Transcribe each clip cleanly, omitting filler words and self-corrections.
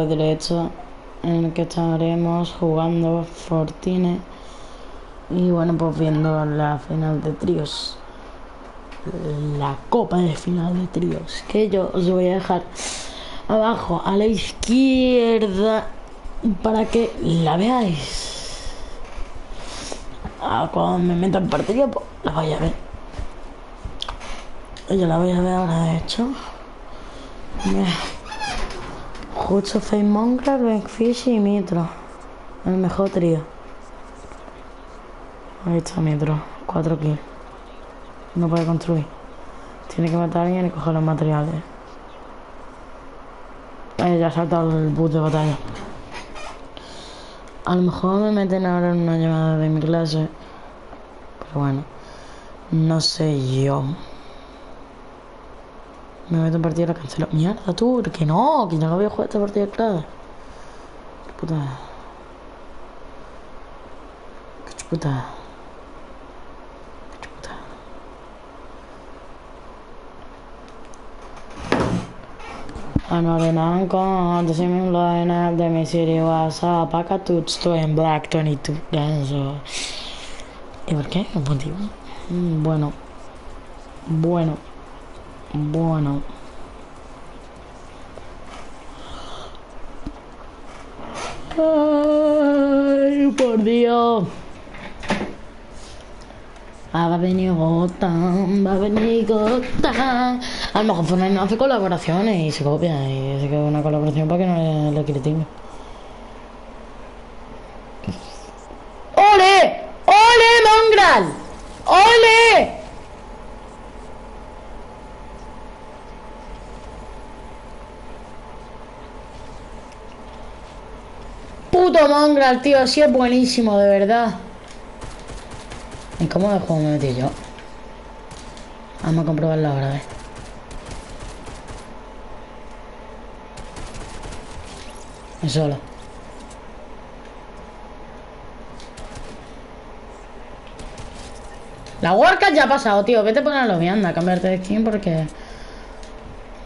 de derecha en el que estaremos jugando Fortine y bueno, pues viendo la final de tríos, la copa de final de tríos, que yo os voy a dejar abajo a la izquierda para que la veáis. Cuando me meta en partida, pues la vais a ver. Yo la voy a ver ahora, de hecho. Mira. Justo Face Mongrel, Backfish y Mitro. El mejor trío. Ahí está Mitro. 4 kills. No puede construir. Tiene que matar a alguien y coger los materiales. Ya ha saltado el bus de batalla. A lo mejor me meten ahora en una llamada de mi clase. Pero bueno. No sé yo. Me meto en partida y la cancelo. Mierda, tú. Que no. Que ya no voy a jugar esta partida de clase. Qué puta. Qué chuputa. Anorenan con the same line of the Missouri was a pack to en Black 22 ganso. ¿Y por qué? Un motivo. Bueno. Ay, por Dios. Va a venir Gotham, va a venir Gotham. A lo mejor Fornai no hace colaboraciones y se copia. Y dice que es una colaboración para que no le critiquen. ¡Ole! ¡Ole, Mongral! ¡Ole! Puto Mongral, tío, así es buenísimo, de verdad. ¿En cómo de juego me metí yo? Vamos a comprobarlo ahora, a ver. Es solo. La World ya ha pasado, tío. Vete a ponerlo bien, anda, cambiarte de skin porque...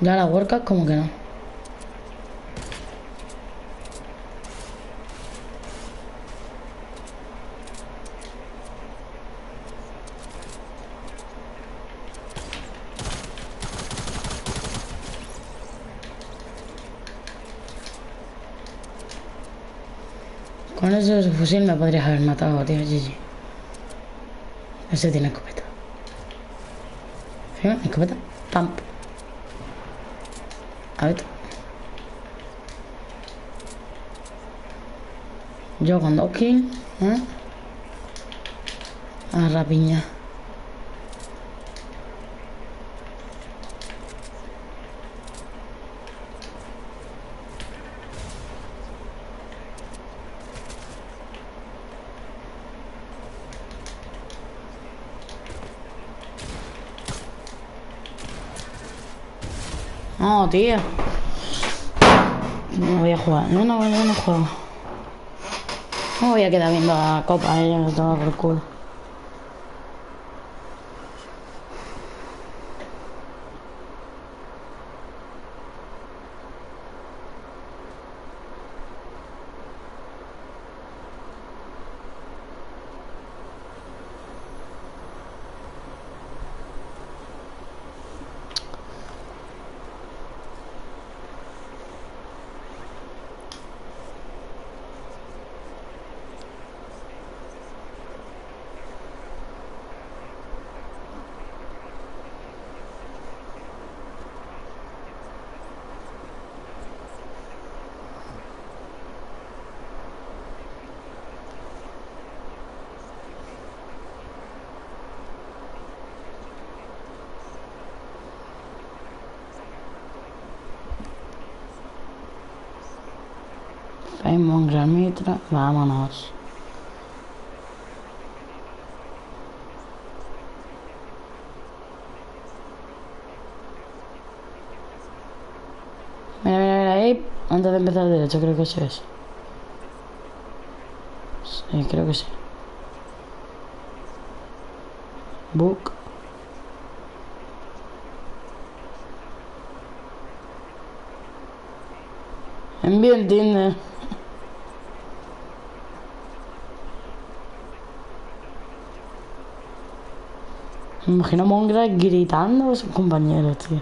Ya la World Cup como que no. Con ese fusil me podrías haber matado, tío, GG. Ese tiene escopeta. Fíjate, escopeta. Pam. A ver. Yo con 2 kills, ¿eh? A rapiña. No, tío. No voy a jugar. Yo no juego. No voy a quedar viendo la copa, ella que toma por el culo. Mongrel Mitra, vámonos. Mira, ahí, antes de empezar el derecho, creo que sí es. Sí, creo que sí. Book. Envío en Tinder. Me imagino a Mongra gritando a sus compañeros, tío.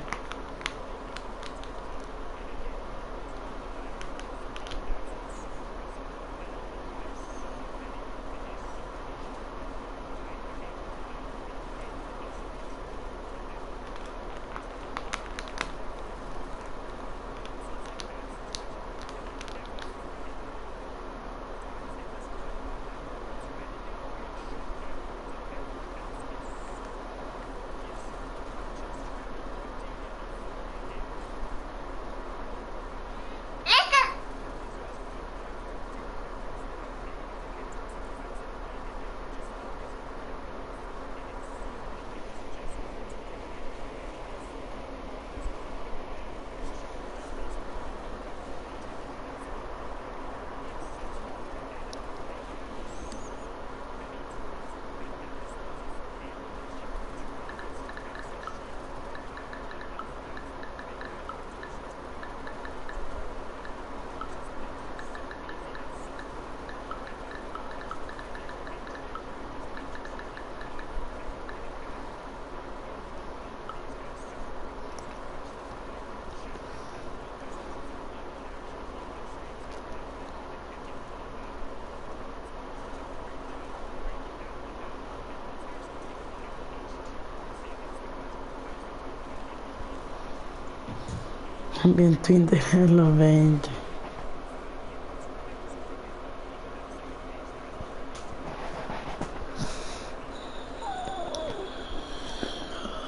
También Twitter en los 20.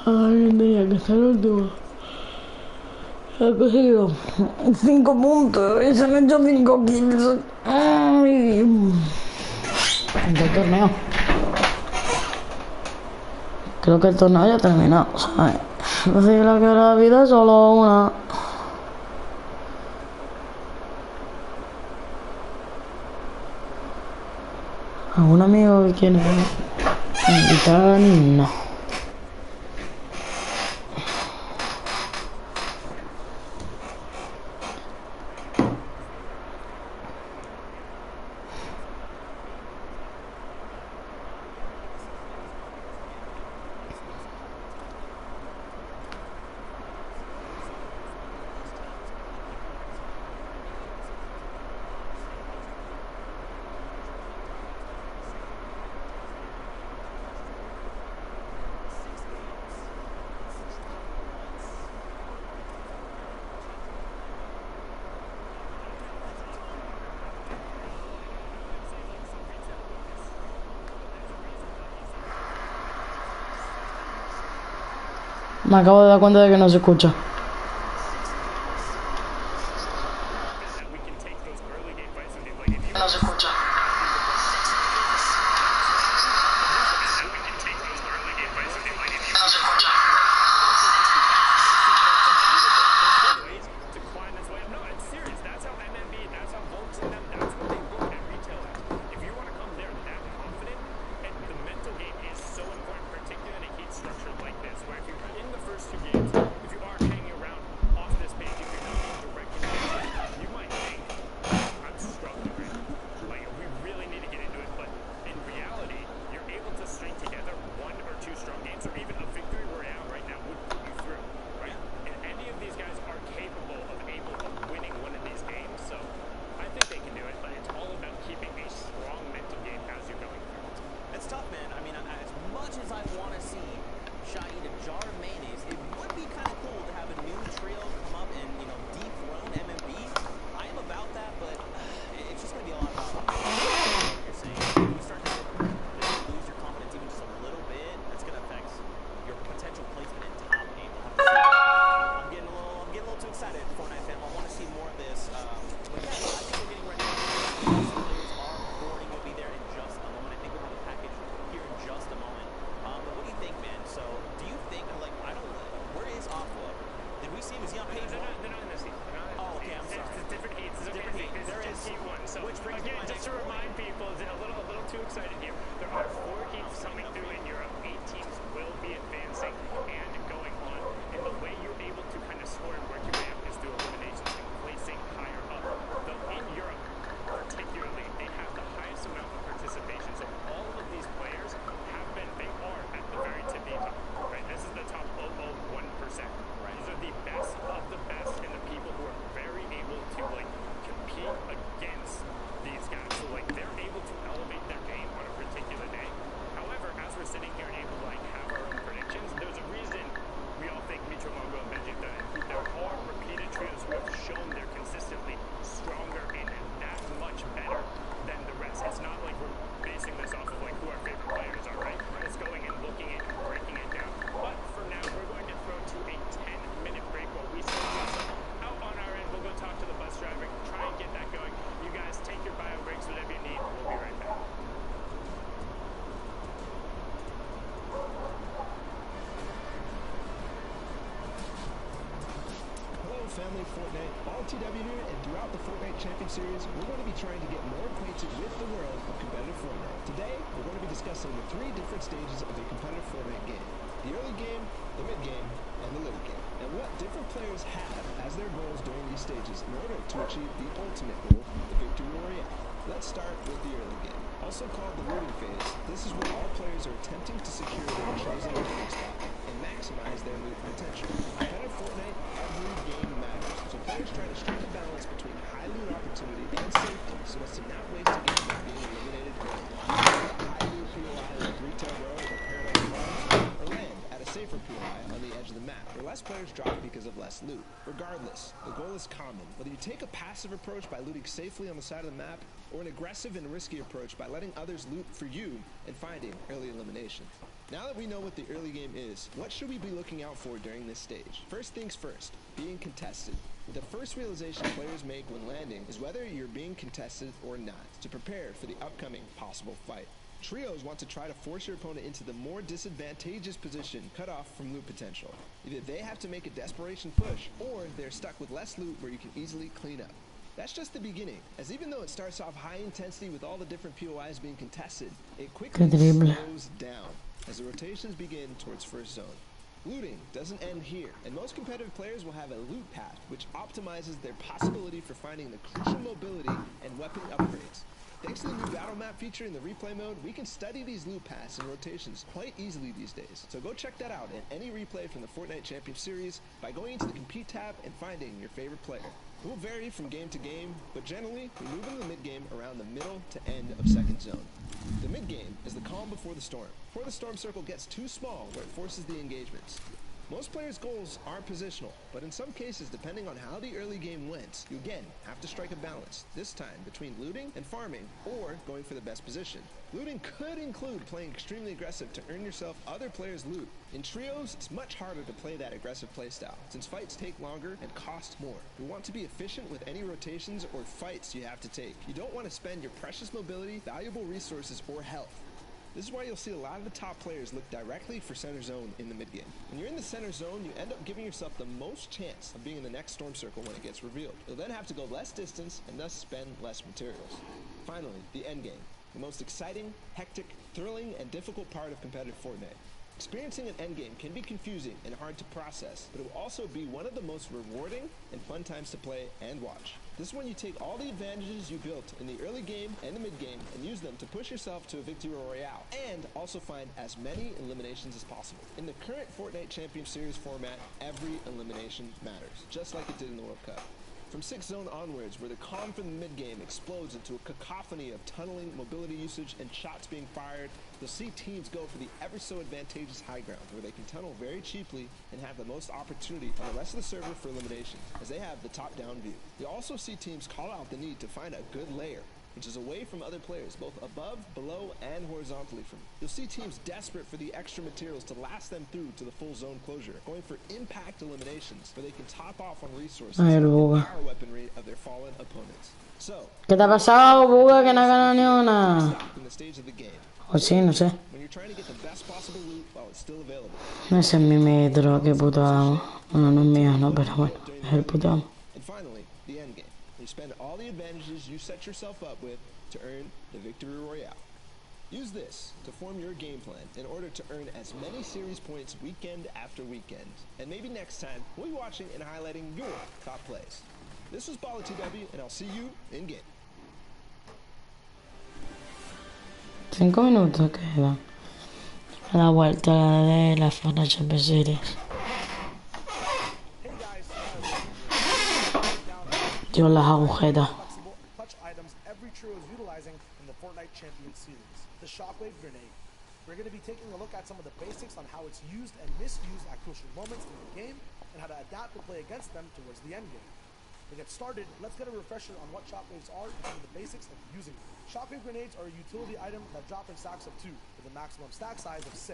Ay, tenía que ser el último. He cogido 5 puntos y se han hecho 5 kills. Ay. ¿En qué torneo? Creo que el torneo ya ha terminado, ¿sabes? Decir la que la vida es solo una. ¿Algún amigo que quiere invitar? No. Me acabo de dar cuenta de que no se escucha. No se escucha. No se escucha. play Fortnite, all TW here, and throughout the Fortnite Champion Series, we're going to be trying to get more acquainted with the world of competitive Fortnite. Today, we're going to be discussing the 3 different stages of a competitive Fortnite game. The early game, the mid game, and the late game. And what different players have as their goals during these stages in order to achieve the ultimate goal, the Victory Royale. Let's start with the early game. Also called the looting phase, this is where all players are attempting to secure their chosen looting spot and maximize their loot potential. In competitive Fortnite, every game matters, so players try to strike a balance between high loot opportunity and safety so as to not waste a game by being eliminated early. High loot POI like Retail Row or Paradise Farms, or land at a safer POI on the edge of the map, where less players drop because of less loot. Regardless, the goal is common. Whether you take a passive approach by looting safely on the side of the map, or an aggressive and risky approach by letting others loot for you and finding early elimination. Now that we know what the early game is, what should we be looking out for during this stage? First things first, being contested. The first realization players make when landing is whether you're being contested or not, to prepare for the upcoming possible fight. Trios want to try to force your opponent into the more disadvantageous position cut off from loot potential. Either they have to make a desperation push, or they're stuck with less loot where you can easily clean up. That's just the beginning, as even though it starts off high intensity with all the different POIs being contested, it quickly slows down as the rotations begin towards first zone. Looting doesn't end here, and most competitive players will have a loot path which optimizes their possibility for finding the crucial mobility and weapon upgrades. Thanks to the new battle map feature in the replay mode, we can study these loot paths and rotations quite easily these days. So go check that out in any replay from the Fortnite Champion Series by going into the Compete tab and finding your favorite player. It will vary from game to game, but generally, we move into the mid-game around the middle to end of second zone. The mid-game is the calm before the storm. Before the storm circle gets too small where it forces the engagements. Most players' goals are positional, but in some cases, depending on how the early game went, you again have to strike a balance, this time between looting and farming, or going for the best position. Looting could include playing extremely aggressive to earn yourself other players' loot. In trios, it's much harder to play that aggressive playstyle, since fights take longer and cost more. You want to be efficient with any rotations or fights you have to take. You don't want to spend your precious mobility, valuable resources, or health. This is why you'll see a lot of the top players look directly for center zone in the mid-game. When you're in the center zone, you end up giving yourself the most chance of being in the next storm circle when it gets revealed. You'll then have to go less distance and thus spend less materials. Finally, the end game. The most exciting, hectic, thrilling, and difficult part of competitive Fortnite. Experiencing an endgame can be confusing and hard to process, but it will also be one of the most rewarding and fun times to play and watch. This is when you take all the advantages you built in the early game and the mid game and use them to push yourself to a victory royale, and also find as many eliminations as possible. In the current Fortnite Champion Series format, every elimination matters, just like it did in the World Cup. From 6th zone onwards, where the calm from the mid-game explodes into a cacophony of tunneling, mobility usage, and shots being fired, you'll see teams go for the ever-so-advantageous high ground, where they can tunnel very cheaply and have the most opportunity on the rest of the server for elimination, as they have the top-down view. You'll also see teams call out the need to find a good layer, which is away from other players, both above, below, and horizontally from you. You'll see teams desperate for the extra materials to last them through to the full zone closure, going for impact eliminations, where they can top off on resources and power weaponry of their fallen opponents. So, ¿qué te ha pasado, Buga? Que no gana ni una. in the stage of the game. O sí, no sé. When you're trying to get the best possible loot while it's still available. Ese es mi metro, qué puto amo. Bueno, no es mío, no, pero bueno, es el puto amo. And finally, the end game. You spend all the advantages you set yourself up with to earn the Victory Royale. Use this to form your game plan in order to earn as many series points weekend after weekend. And maybe next time, we'll be watching and highlighting your top plays. This was Hola TW, and I'll see you in game. 5 minutos quedan. A la vuelta de la Fortnite Champion Series. Dios, las agujetas. Fortnite Champion Series, the Shockwave Grenade. We're going to be taking a look at some of the basics on how it's used and misused at crucial moments in the game, and how to adapt and play against them towards the end game. To get started, let's get a refresher on what shockwaves are and some of the basics of using them. Shockwave grenades are a utility item that drop in stacks of 2, with a maximum stack size of 6.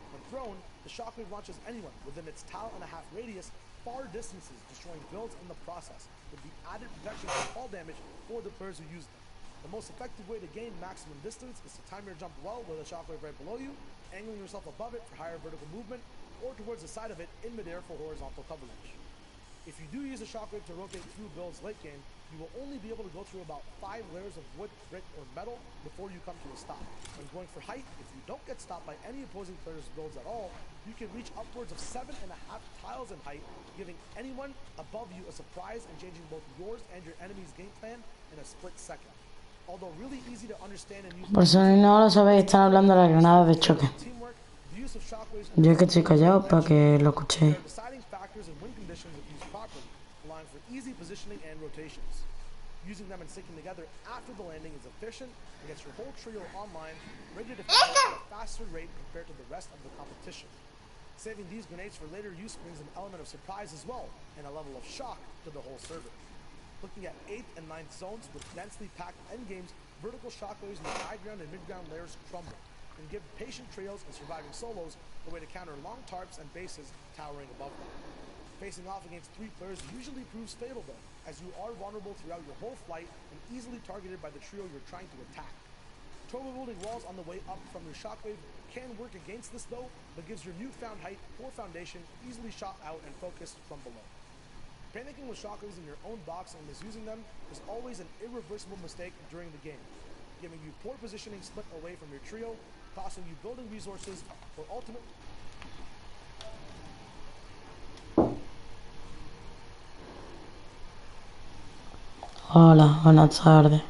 When thrown, the shockwave launches anyone within its tile-and-a-half radius far distances, destroying builds in the process, with the added protection from fall damage for the players who use them. The most effective way to gain maximum distance is to time your jump well with a shockwave right below you, angling yourself above it for higher vertical movement, or towards the side of it in midair for horizontal coverage. If you do use a shockwave to rotate through builds late game, you will only be able to go through about 5 layers of wood, brick, or metal before you come to a stop. When going for height, if you don't get stopped by any opposing player's builds at all, you can reach upwards of 7.5 tiles in height, giving anyone above you a surprise and changing both yours and your enemy's game plan in a split second. Although really easy to understand and use. Por si no lo sabéis, están hablando de las granadas de choque. Teamwork, the use of shockwaves Yo que estoy callado para que lo escuchéis. are deciding factors in win conditions if used properly, allowing for easy positioning and rotations. Using them and syncing together after the landing is efficient and gets your whole trio online, ready to fire at a faster rate compared to the rest of the competition. Saving these grenades for later use brings an element of surprise as well, and a level of shock to the whole server. Looking at 8th and 9th zones with densely packed endgames, vertical shockwaves in the high ground and mid-ground layers crumble, and give patient trios and surviving solos a way to counter long tarps and bases towering above them. Facing off against 3 players usually proves fatal though, as you are vulnerable throughout your whole flight and easily targeted by the trio you're trying to attack. Turbo building walls on the way up from your shockwave can work against this though, but gives your newfound height or foundation easily shot out and focused from below. Panicking with shockwaves in your own box and misusing them is always an irreversible mistake during the game, giving you poor positioning split away from your trio, costing you building resources, or ultimately Hola, buenas tardes.